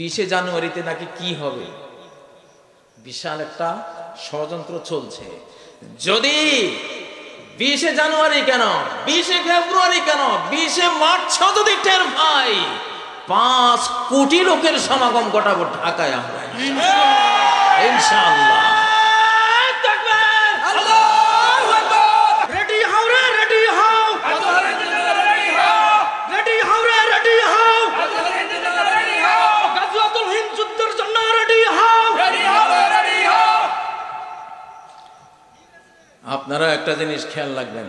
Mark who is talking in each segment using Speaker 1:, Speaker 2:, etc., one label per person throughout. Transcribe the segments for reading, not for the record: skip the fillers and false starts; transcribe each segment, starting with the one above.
Speaker 1: 20শে জানুয়ারিতে নাকি কি হবে, বিশাল একটা ষড়যন্ত্র চলছে। যদি 20শে জানুয়ারি কেন, 20শে ফেব্রুয়ারি কেন, 20শে মার্চ যদি টের পাই, 5 কোটি লোকের সমাগম ঘটাবো ঢাকায় আমরা ইনশাআল্লাহ। আপনারা একটা জিনিস খেয়াল রাখবেন,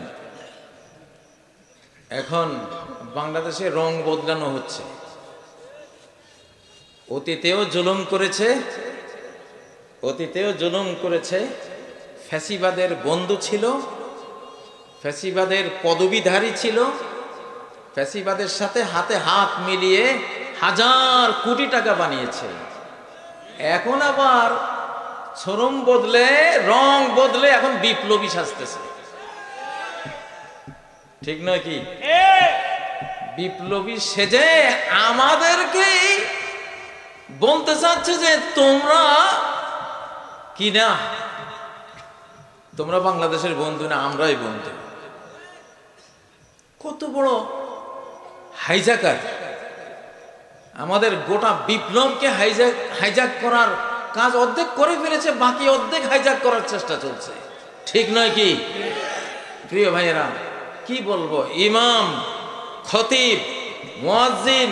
Speaker 1: এখন বাংলাদেশে রং বদলানো হচ্ছে। অতীতেও জুলুম করেছে, ফ্যাসিবাদের বন্ধু ছিল, ফ্যাসিবাদের পদবীধারী ছিল, ফ্যাসিবাদের সাথে হাতে হাত মিলিয়ে হাজার কোটি টাকা বানিয়েছে। এখন আবার শোরুম বদলে, রং বদলে এখন বিপ্লবী সাজতেছে, ঠিক নয় কি? বিপ্লবী সেজে আমাদেরকে বলতে চাচ্ছে যে তোমরা কি না, তোমরা বাংলাদেশের বন্ধু না, আমরাই বন্ধু। কত বড় হাইজাকার! আমাদের গোটা বিপ্লবকে হাইজ্যাক করার কাজ অর্ধেক করে ফেলেছে, বাকি অর্ধেক হাইজ্যাক করার চেষ্টা চলছে, ঠিক নয় কি? প্রিয় ভাইয়েরা, কি বলবো, ইমাম, খতিব, মুয়াজ্জিন,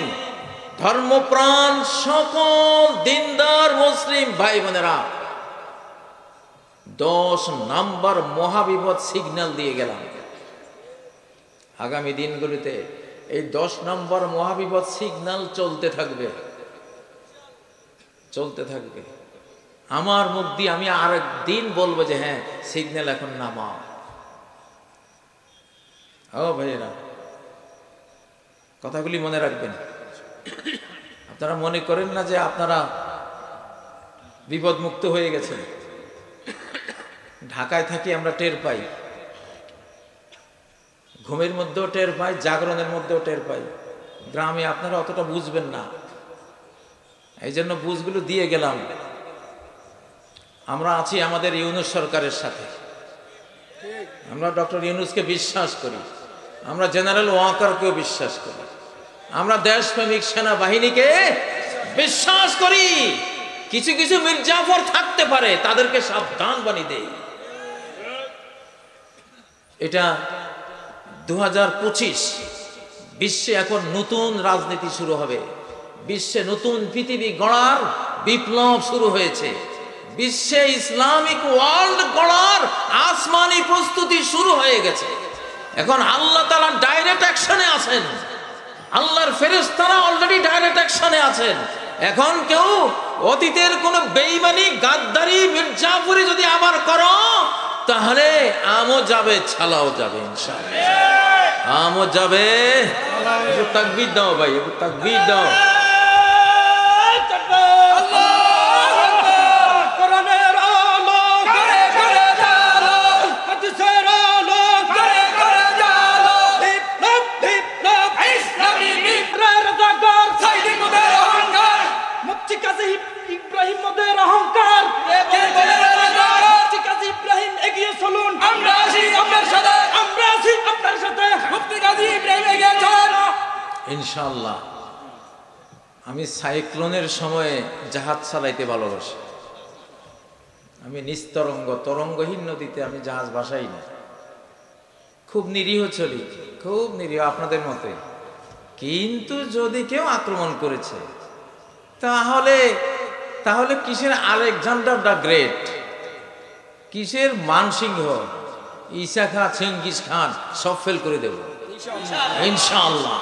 Speaker 1: ধর্মপ্রাণ সকল দিনদার মুসলিম ভাই বোনেরা, 10 নাম্বার মহাবিপদ সিগন্যাল দিয়ে গেলাম। আগামী দিনগুলিতে এই 10 নম্বর মহাবিপদ সিগন্যাল চলতে থাকবে। আমার মুখ দিয়ে আমি আরেকদিন বলবো যে হ্যাঁ, সিগন্যাল এখন নামাও। ও ভাইয়েরা, কথাগুলি মনে রাখবেন। আপনারা মনে করেন না যে আপনারা বিপদ মুক্ত হয়ে গেছেন। ঢাকায় থাকি, আমরা টের পাই, ঘুমের মধ্যেও টের পাই, জাগরণের মধ্যেও টের পাই। গ্রামে আপনারা অতটা বুঝবেন না, এই জন্য বুঝগুলো দিয়ে গেলাম। আমরা আছি আমাদের ইউনূস সরকারের সাথে, আমরা ডক্টর ইউনূসকে বিশ্বাস করি, আমরা জেনারেল ওয়াকারকেও বিশ্বাস করি, আমরা দেশপ্রেমিক সেনাবাহিনীকে বিশ্বাস করি। কিছু কিছু মির্জাফর থাকতে পারে, তাদেরকে সাবধান বানিয়ে দেই। এটা 2025, বিশ্বে এখন নতুন রাজনীতি শুরু হবে, বিশ্বে নতুন পৃথিবী গড়ার বিপ্লব শুরু হয়েছে, বিশ্বে ইসলামিক ওয়ার্ল্ড গড়ার আসমানি প্রস্তুতি শুরু হয়ে গেছে। এখন আল্লাহ তাআলা ডাইরেক্ট অ্যাকশনে আছেন, আল্লাহর ফেরেশতারা অলরেডি ডাইরেক্ট অ্যাকশনে আছেন। এখন কেউ অতীতের কোন বেঈমানি, গাদ্দারি, মির্জাফরি যদি আবার করো, তাহলে আমও যাবে, ছালাও যাবে ইনশাআল্লাহ। আমও যাবে। একটু তাকবীর দাও ভাই, একটু তাকবীর দাও। ইনশাআল্লাহ। আমি সাইক্লোনের সময়ে জাহাজ চালাইতে ভালোবাসি। আমি নিস্তরঙ্গ, তরঙ্গহীন নদীতে আমি জাহাজ ভাসাই না। খুব নিরীহ চলি, খুব নিরীহ, আপনাদের মতে। কিন্তু যদি কেউ আক্রমণ করেছে, তাহলে কিসের আলেকজান্ডার দ্য গ্রেট, কিসের মানসিংহ, ঈসা খান, চেঙ্গিস খান সব ফেল করে দেব ইনশাআল্লাহ।